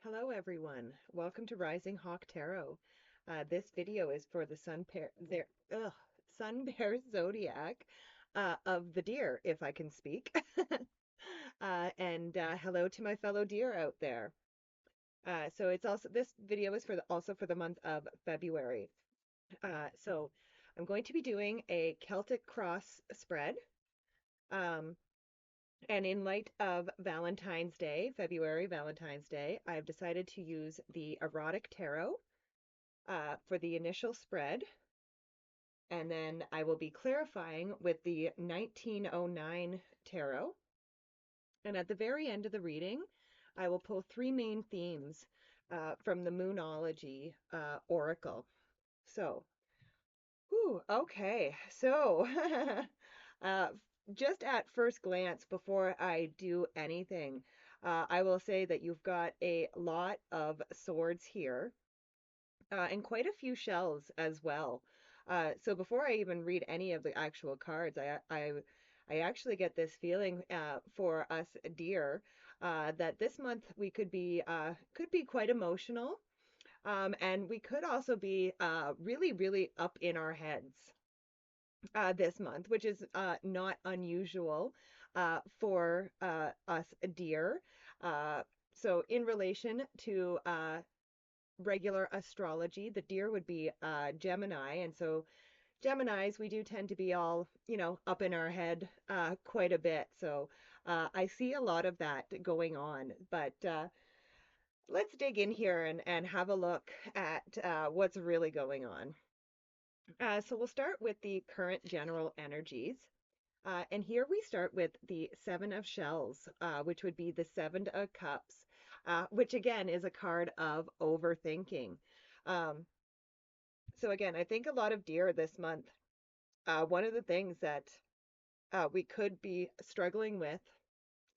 Hello everyone. Welcome to Rising Hawk Tarot. This video is for the Sun Bear Zodiac of the deer, if I can speak. And hello to my fellow deer out there. So it's also this video is also for the month of February. So I'm going to be doing a Celtic Cross spread. Um, And in light of Valentine's Day, February Valentine's Day, I've decided to use the Erotic Tarot for the initial spread. And then I will be clarifying with the 1909 Tarot. And at the very end of the reading, I will pull three main themes from the Moonology Oracle. So, okay. So, uh, just at first glance, before I do anything, I will say that you've got a lot of swords here, and quite a few shells as well. So before I even read any of the actual cards, I actually get this feeling for us deer that this month we could be quite emotional, and we could also be really, really up in our heads this month, which is not unusual for us deer. Uh, so, in relation to regular astrology, the deer would be Gemini. And so, Geminis, we do tend to be all, up in our head quite a bit. So, I see a lot of that going on. But let's dig in here and have a look at what's really going on. So we'll start with the current general energies. And here we start with the Seven of Shells, which would be the Seven of Cups, which again is a card of overthinking. Um, so again, I think a lot of deer this month, one of the things that we could be struggling with,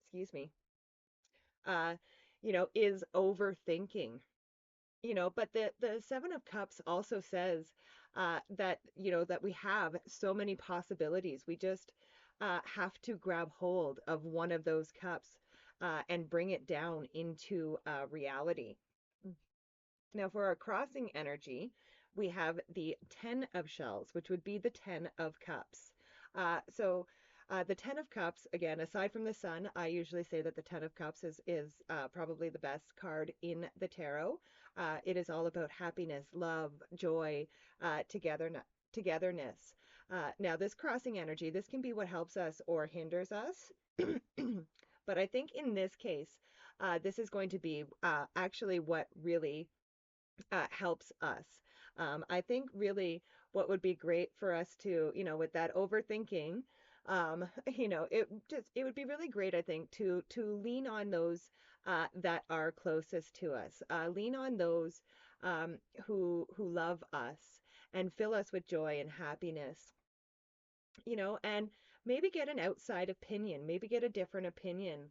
excuse me, uh, is overthinking. But the Seven of Cups also says that, that we have so many possibilities. We just have to grab hold of one of those cups and bring it down into reality. Now, for our crossing energy, we have the Ten of Shells, which would be the Ten of Cups. The Ten of Cups, again, aside from the Sun, I usually say that the Ten of Cups is probably the best card in the tarot. It is all about happiness, love, joy, togetherness. Now, this crossing energy, this can be what helps us or hinders us. But I think in this case, this is going to be actually what really helps us. I think really what would be great for us to, with that overthinking, it would be really great, I think, to lean on those that are closest to us. Lean on those who love us and fill us with joy and happiness, and maybe get an outside opinion, maybe get a different opinion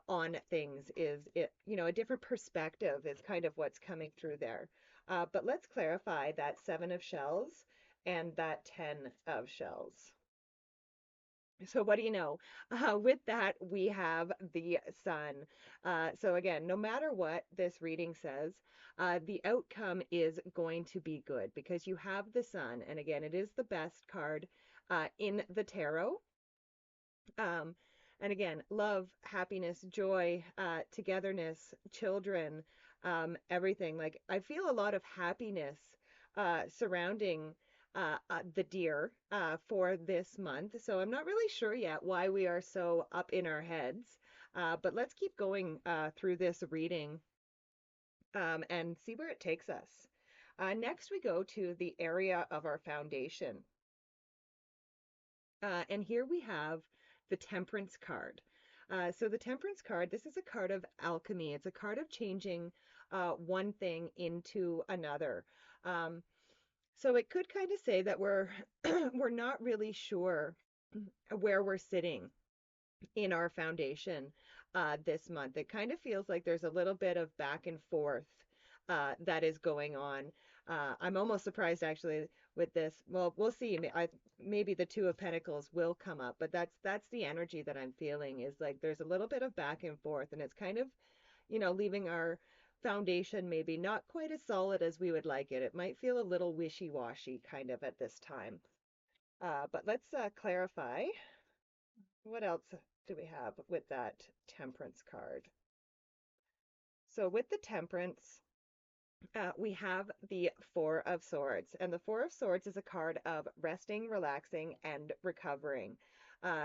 on things is it, a different perspective is kind of what's coming through there. But let's clarify that Seven of Shells and that Ten of Shells. So what do you know? With that, we have the Sun. So again, no matter what this reading says, the outcome is going to be good because you have the Sun. And again, it is the best card in the tarot. Um, and again, love, happiness, joy, togetherness, children, everything. Like I feel a lot of happiness surrounding the deer for this month. So I'm not really sure yet why we are so up in our heads. But let's keep going through this reading and see where it takes us. Next, we go to the area of our foundation. And here we have the Temperance card. So the Temperance card, this is a card of alchemy. It's a card of changing one thing into another. So it could kind of say that we're we're not really sure where we're sitting in our foundation this month. It kind of feels like there's a little bit of back and forth that is going on. I'm almost surprised actually with this. Well, we'll see. Maybe the Two of Pentacles will come up, but that's the energy that I'm feeling is like there's a little bit of back and forth, and it's kind of, leaving foundation maybe not quite as solid as we would like it. It might feel a little wishy-washy kind of at this time. But let's clarify. What else do we have with that Temperance card? So with the Temperance, we have the Four of Swords, and the Four of Swords is a card of resting, relaxing, and recovering.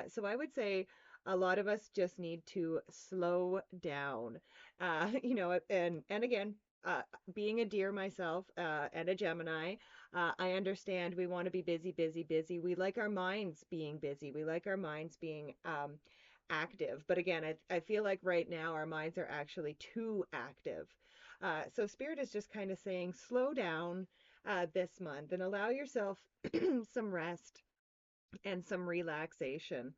So I would say a lot of us just need to slow down. And again, uh, being a deer myself and a Gemini, I understand we want to be busy, busy, busy. We like our minds being busy. We like our minds being active. But again, I feel like right now our minds are actually too active. So Spirit is just kind of saying, slow down this month and allow yourself some rest and some relaxation.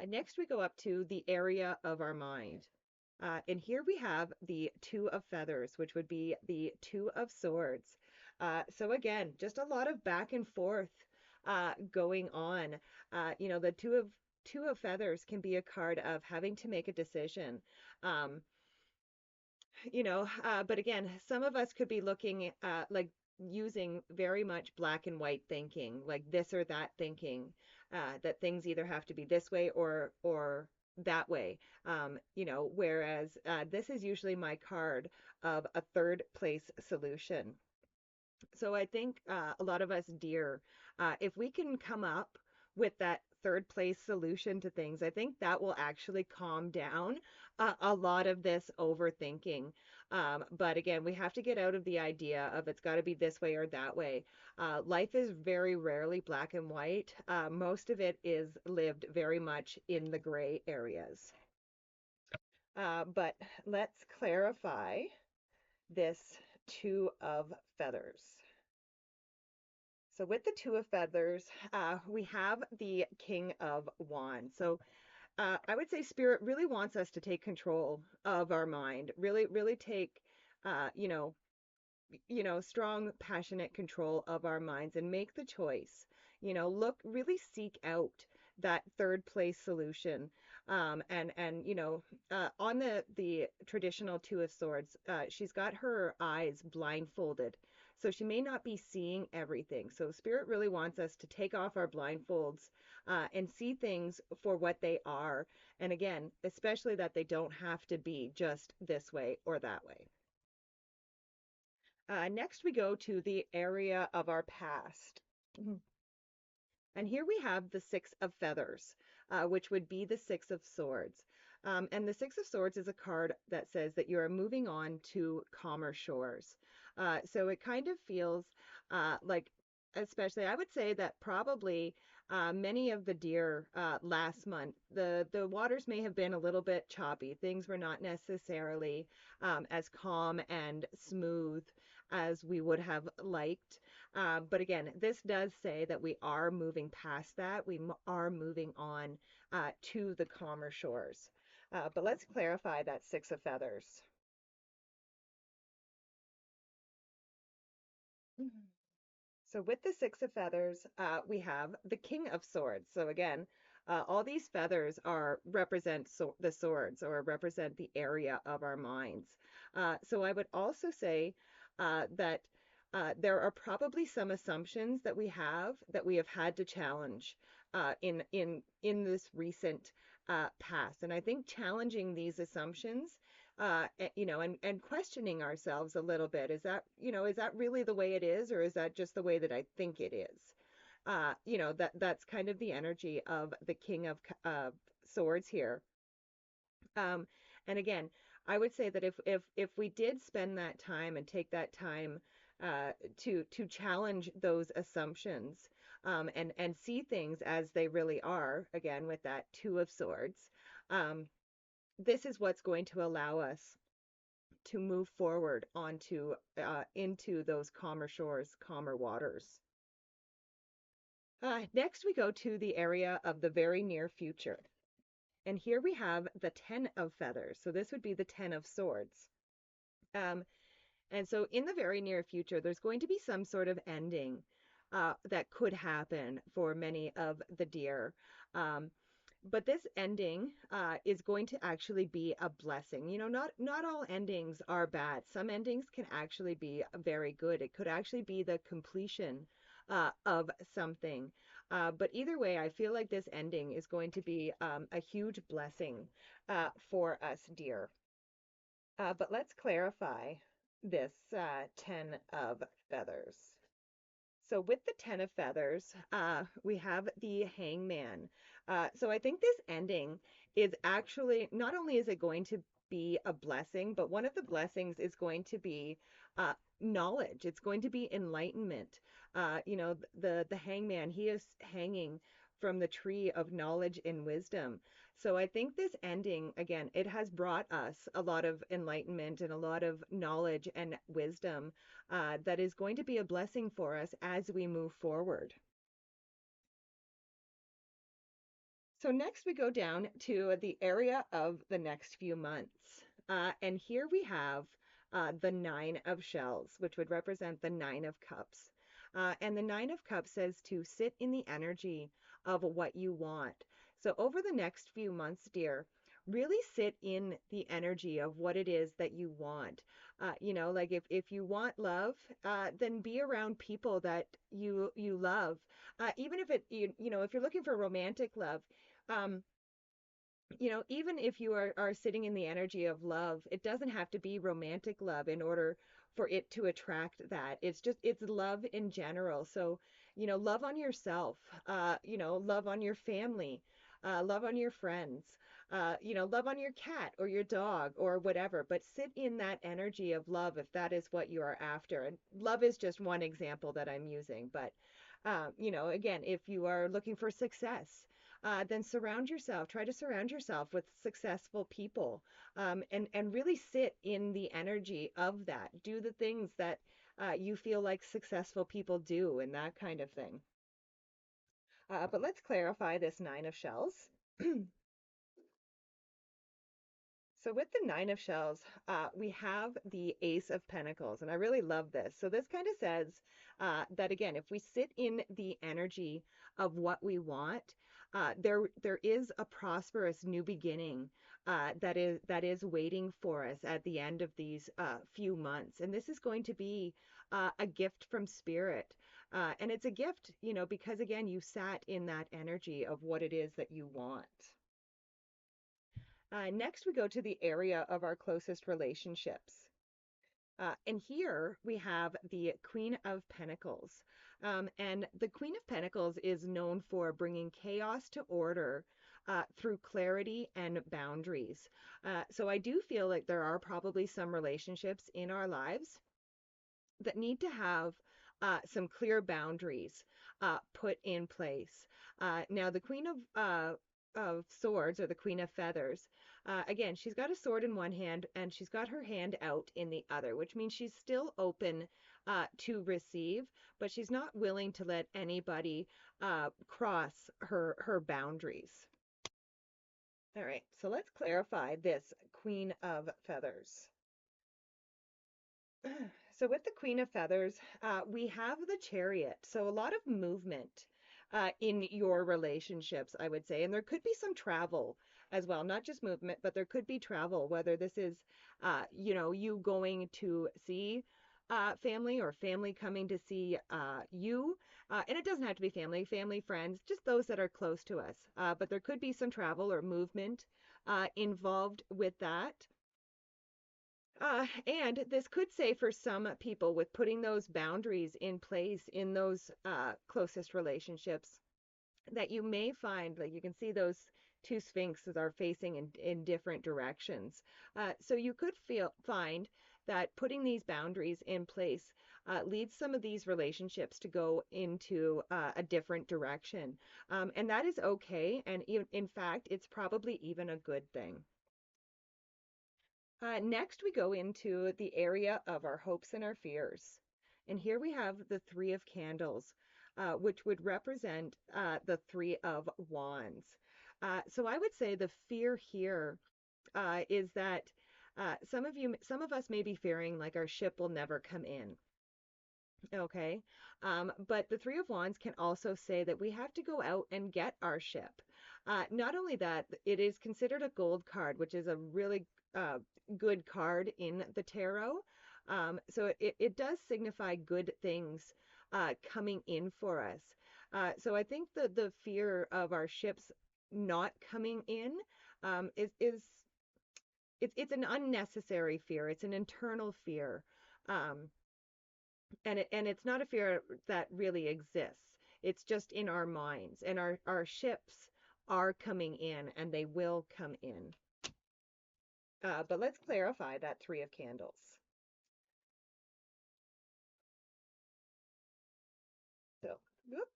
Next, we go up to the area of our mind. And here we have the Two of Feathers, which would be the Two of Swords. So again, just a lot of back and forth going on. The Two of Feathers can be a card of having to make a decision. Um, but again, some of us could be looking at like using very much black and white thinking, like this or that thinking, that things either have to be this way or that way. Whereas this is usually my card of a third place solution. So I think a lot of us deer, if we can come up with that third place solution to things, I think that will actually calm down a lot of this overthinking. But again, we have to get out of the idea of it's got to be this way or that way. Life is very rarely black and white. Most of it is lived very much in the gray areas. But let's clarify this Two of Feathers. So with the Two of Feathers, we have the King of Wands. So I would say Spirit really wants us to take control of our mind, really, really take, uh, you know, strong, passionate control of our minds and make the choice. Really seek out that third place solution. On the traditional Two of Swords, she's got her eyes blindfolded. So she may not be seeing everything. So Spirit really wants us to take off our blindfolds and see things for what they are. And again, especially that they don't have to be just this way or that way. Next, we go to the area of our past. And here we have the Six of Feathers, which would be the Six of Swords. And the Six of Swords is a card that says that you are moving on to calmer shores. So it kind of feels like, especially, I would say that probably many of the deer last month, the waters may have been a little bit choppy. Things were not necessarily as calm and smooth as we would have liked. But again, this does say that we are moving past that. We are moving on to the calmer shores. But let's clarify that Six of Feathers. Mhm. So with the Six of Feathers, we have the King of Swords. So again, all these feathers are represent the swords or represent the area of our minds. So I would also say that there are probably some assumptions that we have had to challenge in this recent past, and I think challenging these assumptions, and questioning ourselves a little bit, is that really the way it is, or is that just the way that I think it is? That's kind of the energy of the King of Swords here. Um, and again, I would say that if we did spend that time and take that time to challenge those assumptions, and see things as they really are, again with that Two of Swords, this is what's going to allow us to move forward onto into those calmer shores, calmer waters. Next, we go to the area of the very near future. And here we have the Ten of Feathers. So this would be the Ten of Swords. Um, and so in the very near future, there's going to be some sort of ending that could happen for many of the deer. Um, But this ending is going to actually be a blessing. You know, not all endings are bad. Some endings can actually be very good. It could actually be the completion of something. But either way, I feel like this ending is going to be a huge blessing for us, dear. But let's clarify this 10 of feathers. So with the Ten of Feathers, we have the Hangman. So I think this ending is actually, not only is it going to be a blessing, but one of the blessings is going to be knowledge. It's going to be enlightenment. The Hangman, he is hanging from the tree of knowledge and wisdom. So I think this ending, again, it has brought us a lot of enlightenment and a lot of knowledge and wisdom that is going to be a blessing for us as we move forward. So next we go down to the area of the next few months. And here we have the Nine of Shells, which would represent the Nine of Cups. And the Nine of Cups says to sit in the energy of what you want. So over the next few months, dear, really sit in the energy of what it is that you want. Like if you want love, then be around people that you love. Even if if you're looking for romantic love, um, even if you are sitting in the energy of love, it doesn't have to be romantic love in order for it to attract that. It's love in general. So, love on yourself, love on your family, love on your friends, love on your cat or your dog or whatever, but sit in that energy of love if that is what you are after. And love is just one example that I'm using, but again, if you are looking for success, then try to surround yourself with successful people, and really sit in the energy of that. Do the things that you feel like successful people do and that kind of thing. But let's clarify this Nine of Shells. So with the Nine of Shells, we have the Ace of Pentacles, and I really love this. So this kind of says that again, if we sit in the energy of what we want, there is a prosperous new beginning that is waiting for us at the end of these few months, and this is going to be a gift from Spirit, and it's a gift, because again, you sat in that energy of what it is that you want. Next, we go to the area of our closest relationships. And here we have the Queen of Pentacles. And the Queen of Pentacles is known for bringing chaos to order through clarity and boundaries. So I do feel like there are probably some relationships in our lives that need to have some clear boundaries put in place. Now, the Queen of Swords, or the Queen of Feathers, again, she's got a sword in one hand and she's got her hand out in the other, which means she's still open to receive, but she's not willing to let anybody cross her boundaries. All right, so let's clarify this Queen of Feathers. So with the Queen of Feathers, we have the Chariot. So a lot of movement in your relationships, I would say. And there could be some travel as well, not just movement, but there could be travel, whether this is, you going to see family or family coming to see you. And it doesn't have to be family, friends, just those that are close to us. But there could be some travel or movement involved with that. And this could say for some people, with putting those boundaries in place in those closest relationships, that you may find, like, you can see those two sphinxes are facing in different directions. So you could find that putting these boundaries in place leads some of these relationships to go into a different direction. And that is okay. And in fact, it's probably even a good thing. Next, we go into the area of our hopes and our fears. And here we have the Three of Candles, which would represent the Three of Wands. So I would say the fear here is that some of us may be fearing like our ship will never come in. Okay. But the Three of Wands can also say that we have to go out and get our ship. Not only that, it is considered a gold card, which is a really good card in the tarot. So it does signify good things coming in for us. So I think the fear of our ships not coming in is it's an unnecessary fear. It's an internal fear. Um, and it's not a fear that really exists. It's just in our minds, and our ships are coming in, and they will come in. But let's clarify that Three of Candles. So, whoop,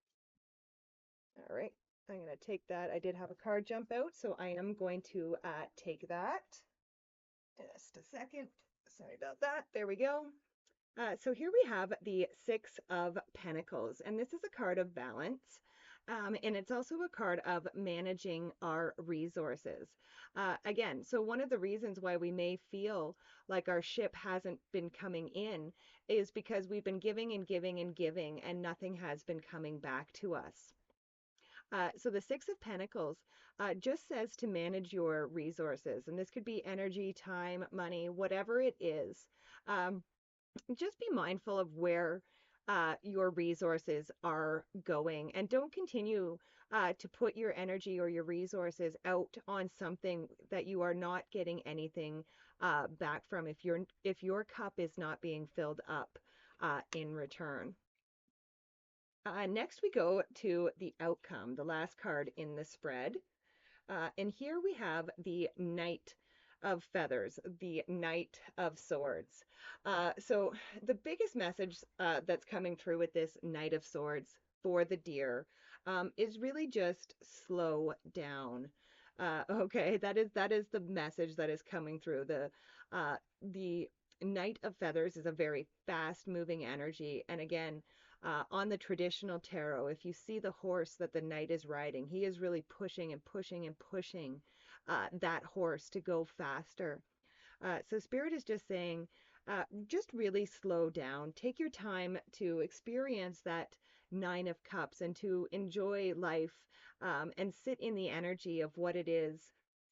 all right, I'm going to take that. I did have a card jump out, so I am going to take that. Just a second. Sorry about that. There we go. So here we have the Six of Pentacles, and this is a card of balance. And it's also a card of managing our resources. Again, so one of the reasons why we may feel like our ship hasn't been coming in is because we've been giving and giving and giving, and nothing has been coming back to us. So the Six of Pentacles just says to manage your resources, and this could be energy, time, money, whatever it is. Um, just be mindful of where your resources are going, and don't continue to put your energy or your resources out on something that you are not getting anything back from if your cup is not being filled up in return. Next we go to the outcome, the last card in the spread. And here we have the Knight of Feathers, the Knight of Swords. So the biggest message that's coming through with this Knight of Swords for the deer is really just slow down. Okay, that is the message that is coming through. The Knight of Feathers is a very fast-moving energy, and again, on the traditional tarot, if you see the horse that the knight is riding, he is really pushing and pushing and pushing that horse to go faster. So Spirit is just saying, just really slow down. Take your time to experience that Nine of Cups and to enjoy life and sit in the energy of what it is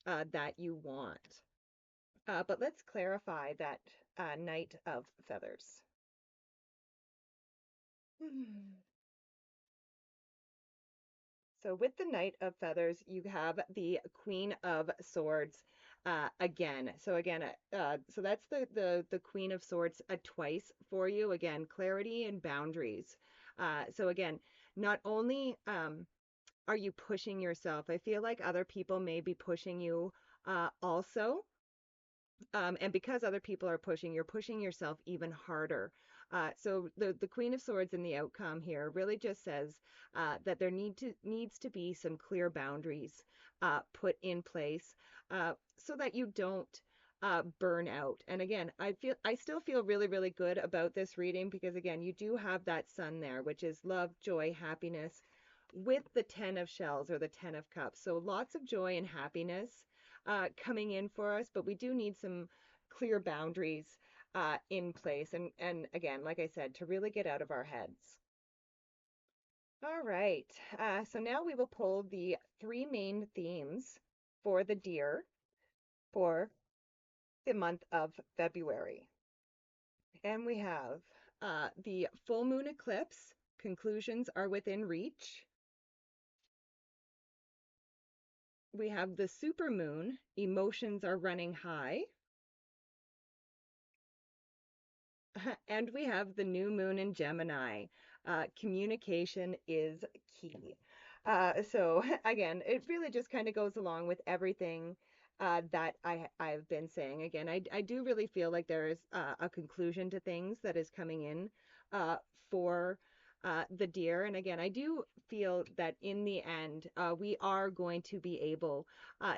that you want. But let's clarify that Knight of Feathers. So with the Knight of Feathers, you have the Queen of Swords again. So again, so that's the Queen of Swords twice for you. Again, clarity and boundaries. So again, not only are you pushing yourself, I feel like other people may be pushing you also. And because other people are pushing, you're pushing yourself even harder. So the Queen of Swords in the outcome here really just says that there needs to be some clear boundaries put in place so that you don't burn out. And again, I still feel really, really good about this reading because again, you do have that sun there, which is love, joy, happiness with the 10 of shells or the 10 of cups. So lots of joy and happiness coming in for us, but we do need some clear boundaries in place. And again, like I said, to really get out of our heads. All right. So now we will pull the three main themes for the deer for the month of February. And we have the full moon eclipse. Conclusions are within reach. We have the super moon. Emotions are running high. And we have the new moon in Gemini. Communication is key. So again, it really just kind of goes along with everything that I've been saying. Again, I do really feel like there is a conclusion to things that is coming in for the deer. And again, I do feel that in the end, we are going to be able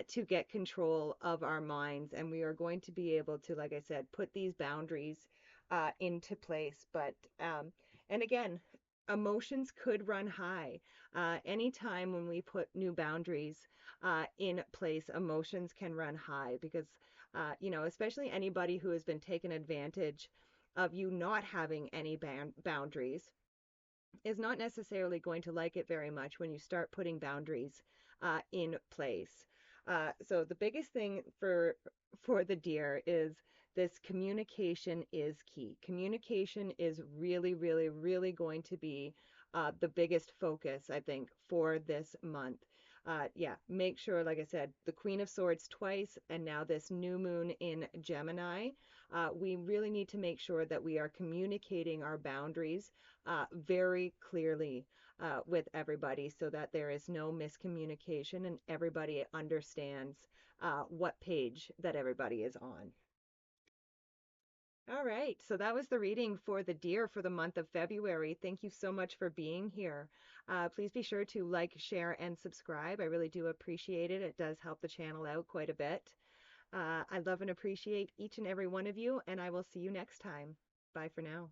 to get control of our minds, and we are going to be able to, like I said, put these boundaries into place. But, and again, emotions could run high. Anytime when we put new boundaries in place, emotions can run high because, especially anybody who has been taken advantage of you not having any boundaries is not necessarily going to like it very much when you start putting boundaries in place. So the biggest thing for the deer is this communication is key. Communication is really, really, really going to be the biggest focus, I think, for this month. Yeah, make sure, like I said, the Queen of Swords twice, and now this new moon in Gemini. We really need to make sure that we are communicating our boundaries very clearly with everybody so that there is no miscommunication and everybody understands what page that everybody is on. All right, so that was the reading for the deer for the month of February. Thank you so much for being here. Please be sure to like, share, and subscribe. I really do appreciate it. It does help the channel out quite a bit. I love and appreciate each and every one of you, and I will see you next time. Bye for now.